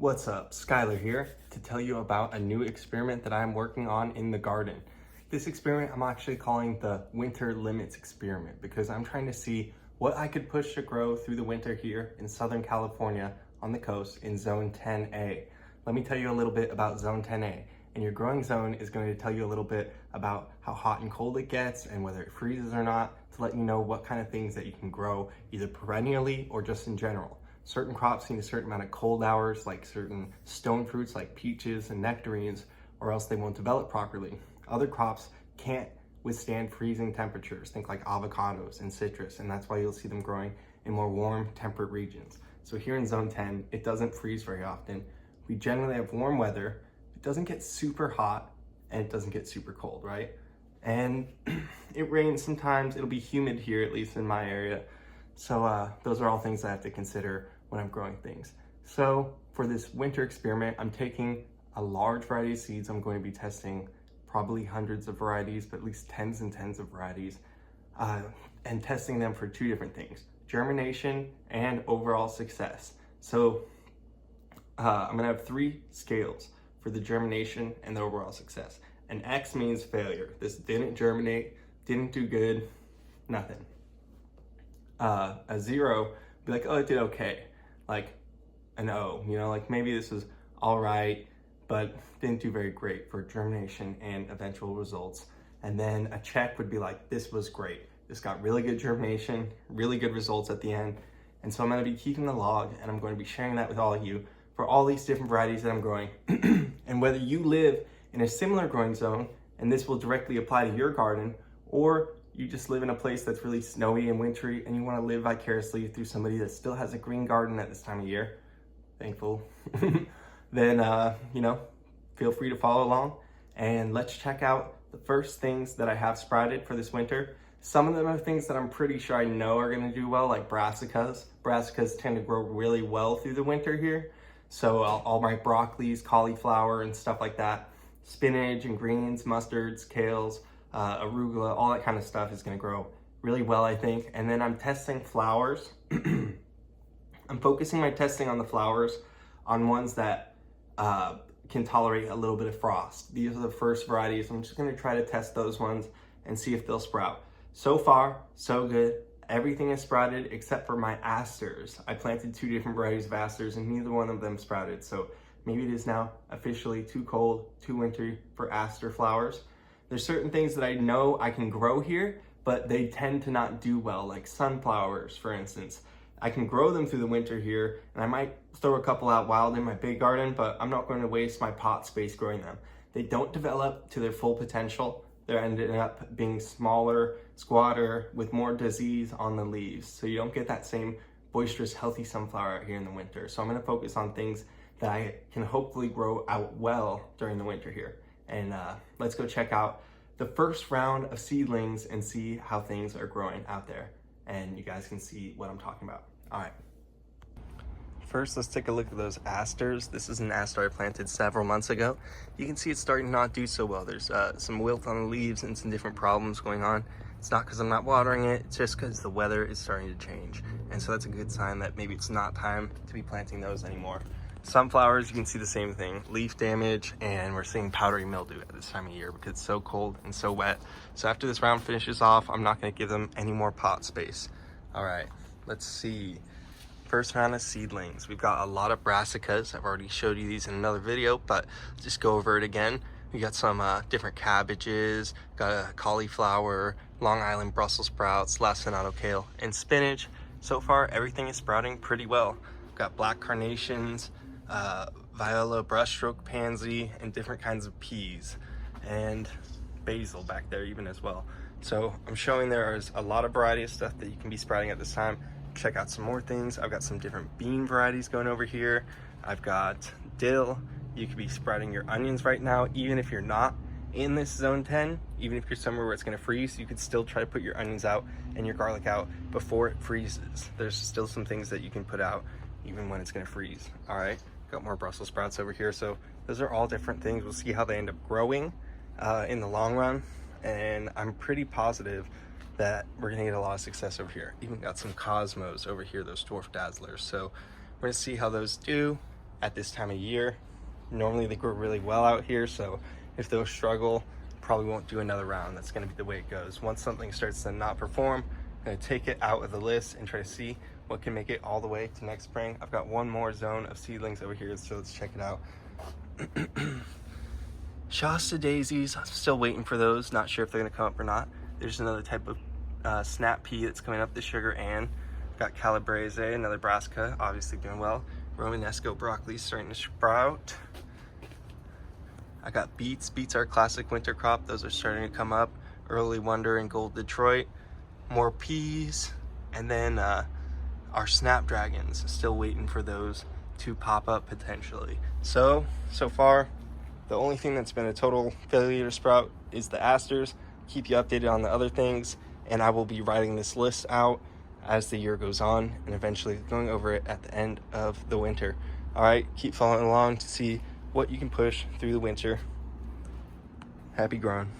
What's up? Skylar here to tell you about a new experiment that I'm working on in the garden. This experiment I'm actually calling the winter limits experiment because I'm trying to see what I could push to grow through the winter here in Southern California on the coast in zone 10A. Let me tell you a little bit about zone 10A. And your growing zone is going to tell you a little bit about how hot and cold it gets and whether it freezes or not, to let you know what kind of things that you can grow either perennially or just in general. Certain crops need a certain amount of cold hours, like certain stone fruits like peaches and nectarines, or else they won't develop properly. Other crops can't withstand freezing temperatures, think like avocados and citrus, and that's why you'll see them growing in more warm, temperate regions. So here in zone 10, it doesn't freeze very often. We generally have warm weather. It doesn't get super hot and it doesn't get super cold, right? And it rains sometimes. It'll be humid here, at least in my area. So those are all things I have to consider when I'm growing things. So for this winter experiment, I'm taking a large variety of seeds. I'm going to be testing probably hundreds of varieties, but at least tens and tens of varieties, and testing them for two different things: germination and overall success. So I'm gonna have three scales for the germination and the overall success. An X means failure. This didn't germinate, didn't do good, nothing. A 0, be like, oh, it did okay. Like an O, like maybe this is all right, but didn't do very great for germination and eventual results. And then a check would be like, this was great. This got really good germination, really good results at the end. And so I'm gonna be keeping the log and I'm going to be sharing that with all of you for all these different varieties that I'm growing. And whether you live in a similar growing zone, and this will directly apply to your garden, or you just live in a place that's really snowy and wintry and you want to live vicariously through somebody that still has a green garden at this time of year, thankful, then, feel free to follow along. And let's check out the first things that I have sprouted for this winter. Some of them are things that I'm pretty sure I know are going to do well, like brassicas. Brassicas tend to grow really well through the winter here. So all my broccolis, cauliflower, and stuff like that, spinach and greens, mustards, kales, arugula, all that kind of stuff is going to grow really well, I think. And then I'm testing flowers. I'm focusing my testing on the flowers on ones that can tolerate a little bit of frost. These are the first varieties. I'm just going to try to test those ones and see if they'll sprout. So far, so good. Everything is sprouted except for my asters. I planted two different varieties of asters and neither one of them sprouted. So maybe it is now officially too cold, too wintry for aster flowers. There's certain things that I know I can grow here, but they tend to not do well, like sunflowers, for instance. I can grow them through the winter here, and I might throw a couple out wild in my big garden, but I'm not going to waste my pot space growing them. They don't develop to their full potential. They're ending up being smaller, squatter, with more disease on the leaves. So you don't get that same boisterous, healthy sunflower out here in the winter. So I'm going to focus on things that I can hopefully grow out well during the winter here. And let's go check out the first round of seedlings and see how things are growing out there. And you guys can see what I'm talking about. All right. First, let's take a look at those asters. This is an aster I planted several months ago. You can see it's starting to not do so well. There's some wilt on the leaves and some different problems going on. It's not because I'm not watering it, it's just because the weather is starting to change. And so that's a good sign that maybe it's not time to be planting those anymore. Sunflowers, you can see the same thing, leaf damage, and we're seeing powdery mildew at this time of year because it's so cold and so wet. So after this round finishes off, I'm not going to give them any more pot space. All right, let's see. First round of seedlings. We've got a lot of brassicas. I've already showed you these in another video, but just go over it again. We got some different cabbages, got a cauliflower, Long Island Brussels sprouts, lacinato kale, and spinach. So far, everything is sprouting pretty well. We've got black carnations, viola brushstroke pansy, and different kinds of peas, and basil back there even as well. So I'm showing there is a lot of variety of stuff that you can be sprouting at this time. Check out some more things. I've got some different bean varieties going over here. I've got dill. You could be sprouting your onions right now, even if you're not in this zone 10, even if you're somewhere where it's going to freeze, you could still try to put your onions out and your garlic out before it freezes. There's still some things that you can put out even when it's going to freeze. All right, got more Brussels sprouts over here. So those are all different things. We'll see how they end up growing in the long run. And I'm pretty positive that we're gonna get a lot of success over here. Even got some Cosmos over here, those dwarf dazzlers. So we're gonna see how those do at this time of year. Normally they grow really well out here, so if those struggle, probably won't do another round. That's going to be the way it goes. Once something starts to not perform, I'm going to take it out of the list and try to see what can make it all the way to next spring. I've got one more zone of seedlings over here, so let's check it out. Shasta daisies, I'm still waiting for those. Not sure if they're going to come up or not. There's another type of snap pea that's coming up, the sugar Ann. Got calabrese, another brassica, obviously doing well. Romanesco broccoli starting to sprout. I got beets. Beets are a classic winter crop. Those are starting to come up. Early Wonder and Gold Detroit. More peas. And then our snapdragons. Still waiting for those to pop up potentially. So far, the only thing that's been a total failure to sprout is the asters. Keep you updated on the other things. And I will be writing this list out as the year goes on and eventually going over it at the end of the winter. All right, keep following along to see what you can push through the winter. Happy growing.